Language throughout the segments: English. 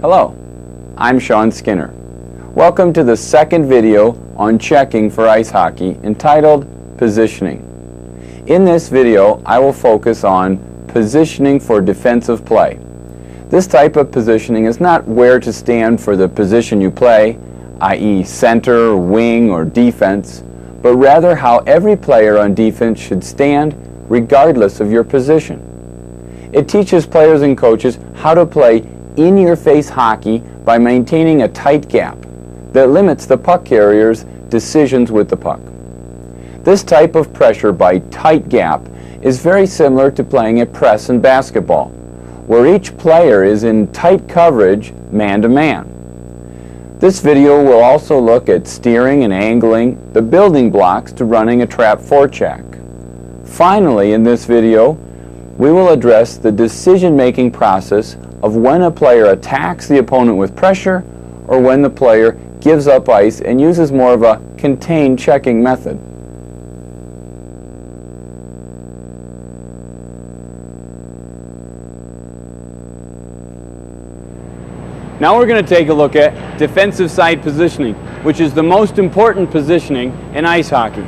Hello, I'm Sean Skinner. Welcome to the second video on checking for ice hockey entitled Positioning. In this video, I will focus on positioning for defensive play. This type of positioning is not where to stand for the position you play, i.e. center, wing, or defense, but rather how every player on defense should stand regardless of your position. It teaches players and coaches how to play in-your-face hockey by maintaining a tight gap that limits the puck carrier's decisions with the puck. This type of pressure by tight gap is very similar to playing a press in basketball, where each player is in tight coverage man-to-man. This video will also look at steering and angling the building blocks to running a trap forecheck. Finally, in this video, we will address the decision-making process of when a player attacks the opponent with pressure or when the player gives up ice and uses more of a contained checking method. Now we're going to take a look at defensive side positioning, which is the most important positioning in ice hockey.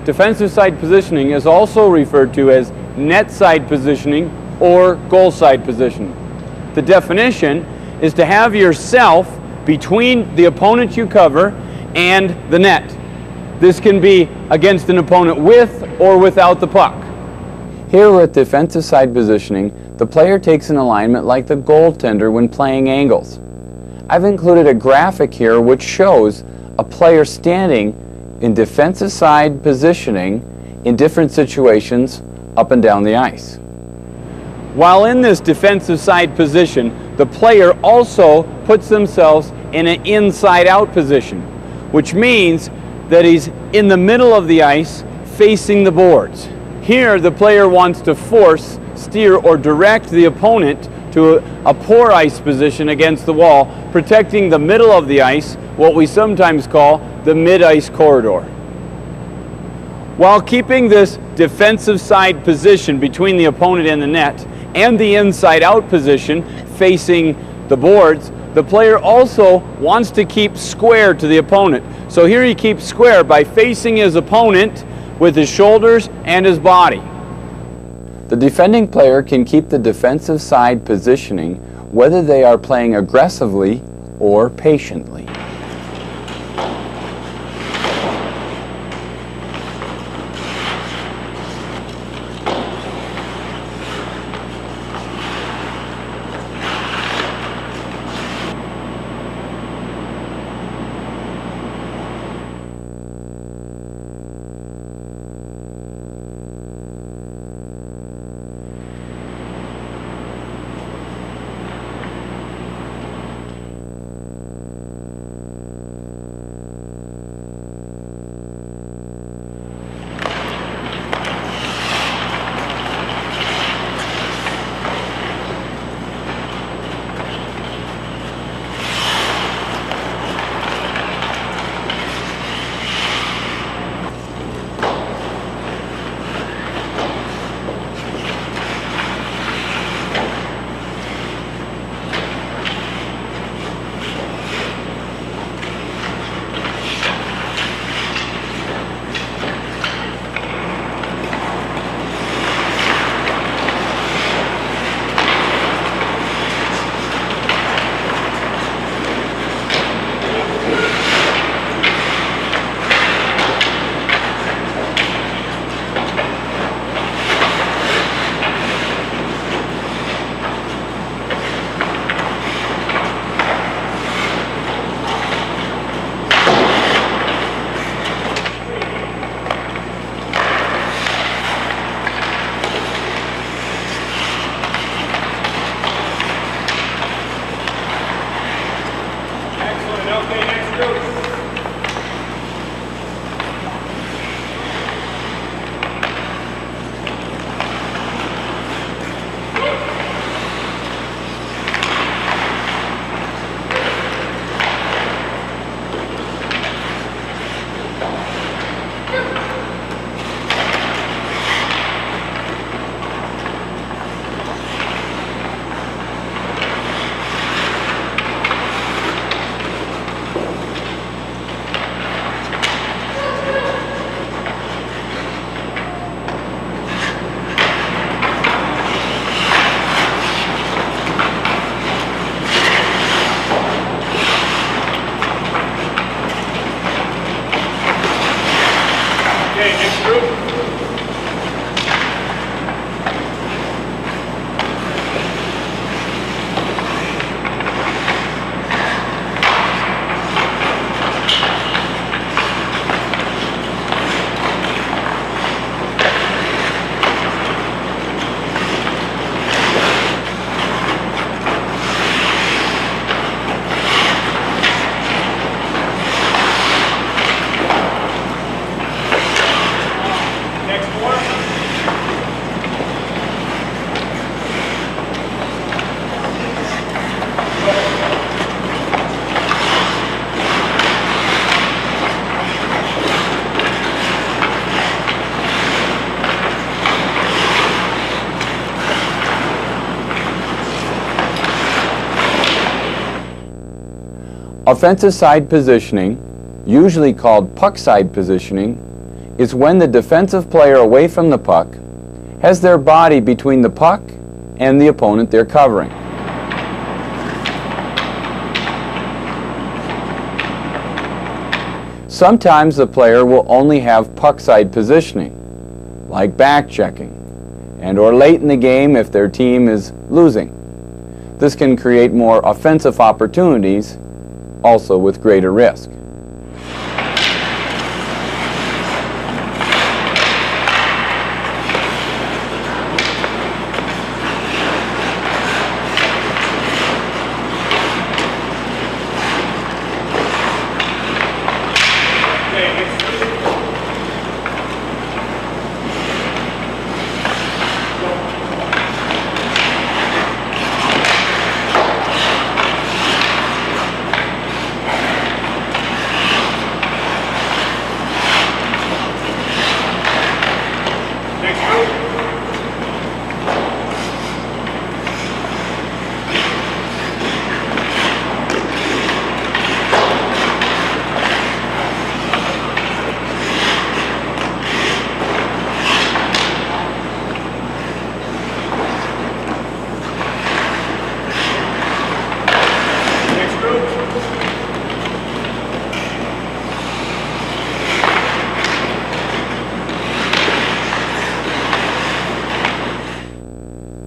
Defensive side positioning is also referred to as net side positioning or goal side positioning. The definition is to have yourself between the opponent you cover and the net. This can be against an opponent with or without the puck. Here with defensive side positioning, the player takes an alignment like the goaltender when playing angles. I've included a graphic here which shows a player standing in defensive side positioning in different situations up and down the ice. While in this defensive side position, the player also puts themselves in an inside-out position, which means that he's in the middle of the ice facing the boards. Here, the player wants to force, steer, or direct the opponent to a poor ice position against the wall, protecting the middle of the ice, what we sometimes call the mid-ice corridor. While keeping this defensive side position between the opponent and the net and the inside-out position facing the boards, the player also wants to keep square to the opponent. So here he keeps square by facing his opponent with his shoulders and his body. The defending player can keep the defensive side positioning whether they are playing aggressively or patiently. Offensive side positioning, usually called puck side positioning, is when the defensive player away from the puck has their body between the puck and the opponent they're covering. Sometimes the player will only have puck side positioning, like back checking, and or late in the game if their team is losing. This can create more offensive opportunities, also with greater risk.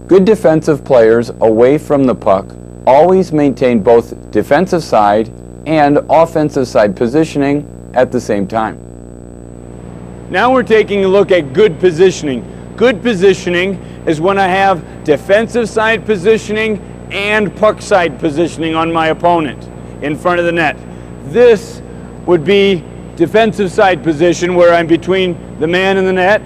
Good defensive players away from the puck always maintain both defensive side and offensive side positioning at the same time. Now we're taking a look at good positioning. Good positioning is when I have defensive side positioning and puck side positioning on my opponent in front of the net. This would be defensive side position where I'm between the man and the net,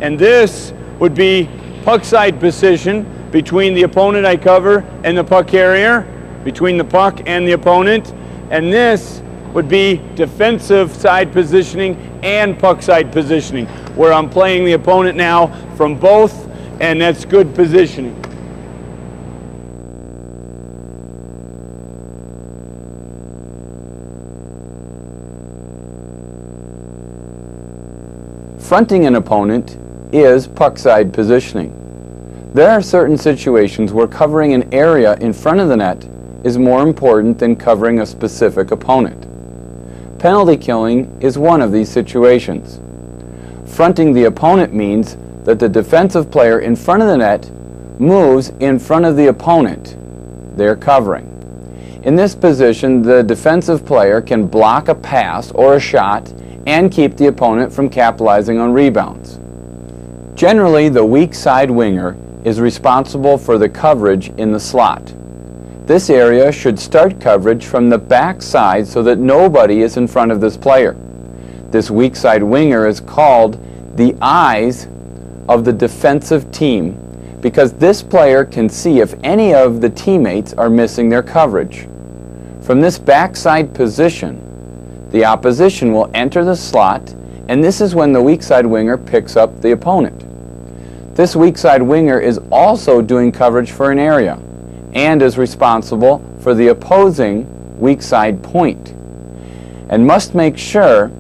and this would be puck side position between the opponent I cover and the puck carrier, between the puck and the opponent, and this would be defensive side positioning and puck side positioning, where I'm playing the opponent now from both, and that's good positioning. Fronting an opponent is puck side positioning. There are certain situations where covering an area in front of the net is more important than covering a specific opponent. Penalty killing is one of these situations. Fronting the opponent means that the defensive player in front of the net moves in front of the opponent they're covering. In this position, the defensive player can block a pass or a shot and keep the opponent from capitalizing on rebounds. Generally, the weak side winger is responsible for the coverage in the slot. This area should start coverage from the back side so that nobody is in front of this player. This weak side winger is called the eyes of the defensive team because this player can see if any of the teammates are missing their coverage. From this backside position, the opposition will enter the slot, and this is when the weak side winger picks up the opponent. This weak side winger is also doing coverage for an area and is responsible for the opposing weak side point, and must make sure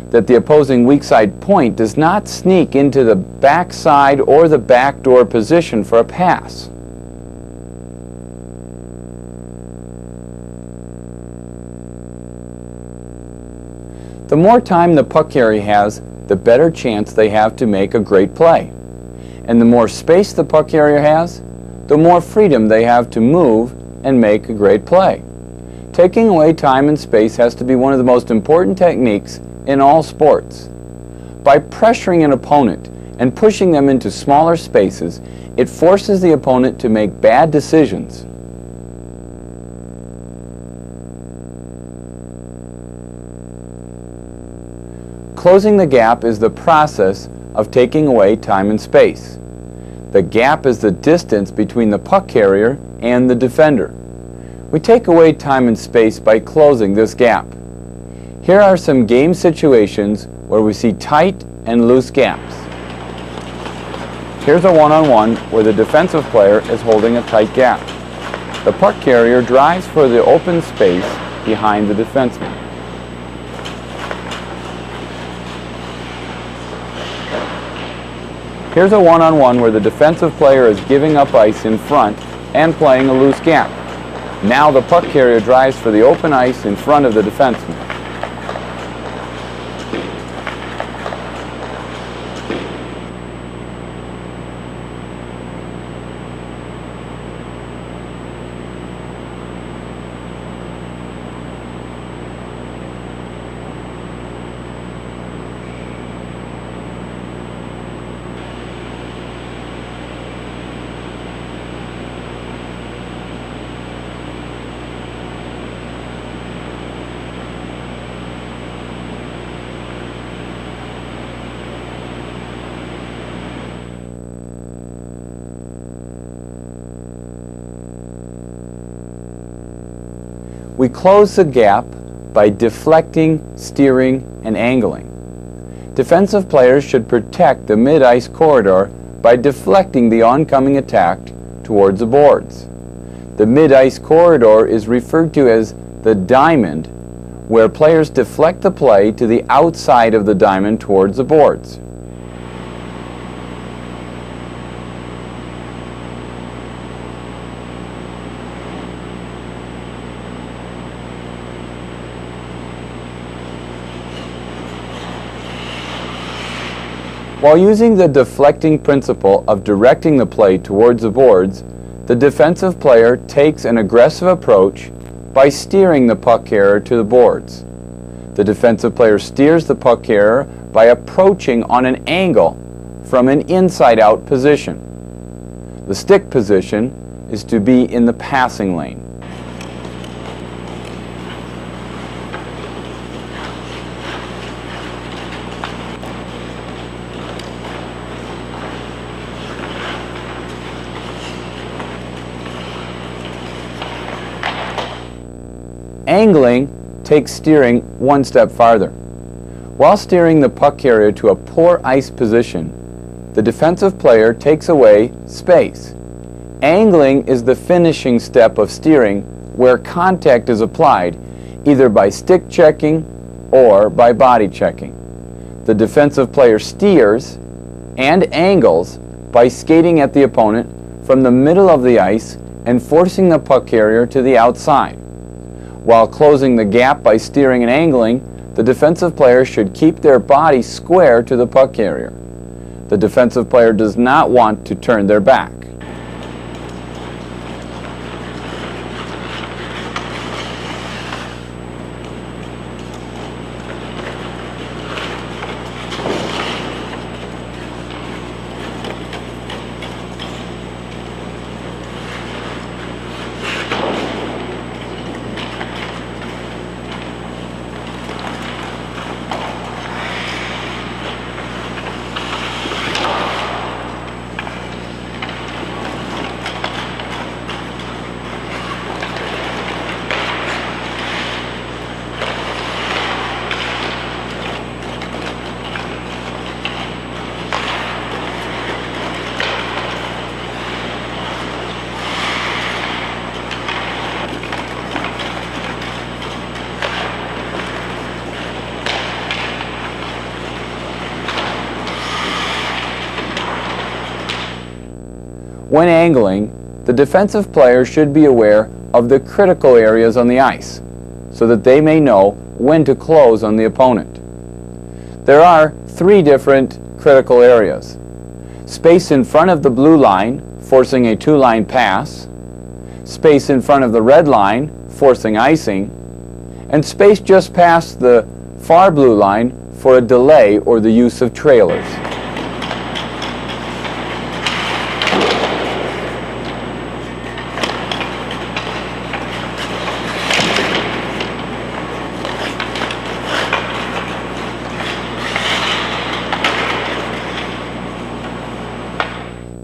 that the opposing weak side point does not sneak into the backside or the backdoor position for a pass. The more time the puck carrier has, the better chance they have to make a great play. And the more space the puck carrier has, the more freedom they have to move and make a great play. Taking away time and space has to be one of the most important techniques in all sports. By pressuring an opponent and pushing them into smaller spaces, it forces the opponent to make bad decisions. Closing the gap is the process of taking away time and space. The gap is the distance between the puck carrier and the defender. We take away time and space by closing this gap. Here are some game situations where we see tight and loose gaps. Here's a one-on-one where the defensive player is holding a tight gap. The puck carrier drives for the open space behind the defenseman. Here's a one-on-one where the defensive player is giving up ice in front and playing a loose gap. Now the puck carrier drives for the open ice in front of the defenseman. We close the gap by deflecting, steering, and angling. Defensive players should protect the mid-ice corridor by deflecting the oncoming attack towards the boards. The mid-ice corridor is referred to as the diamond, where players deflect the play to the outside of the diamond towards the boards. While using the deflecting principle of directing the play towards the boards, the defensive player takes an aggressive approach by steering the puck carrier to the boards. The defensive player steers the puck carrier by approaching on an angle from an inside-out position. The stick position is to be in the passing lane. Angling takes steering one step farther. While steering the puck carrier to a poor ice position, the defensive player takes away space. Angling is the finishing step of steering where contact is applied either by stick checking or by body checking. The defensive player steers and angles by skating at the opponent from the middle of the ice and forcing the puck carrier to the outside. While closing the gap by steering and angling, the defensive player should keep their body square to the puck carrier. The defensive player does not want to turn their back. When angling, the defensive player should be aware of the critical areas on the ice so that they may know when to close on the opponent. There are 3 different critical areas: space in front of the blue line, forcing a 2-line pass; space in front of the red line, forcing icing; and space just past the far blue line for a delay or the use of trailers.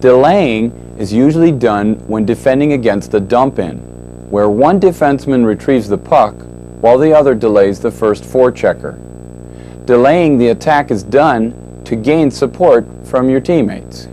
Delaying is usually done when defending against a dump-in, where one defenseman retrieves the puck while the other delays the first forechecker. Delaying the attack is done to gain support from your teammates.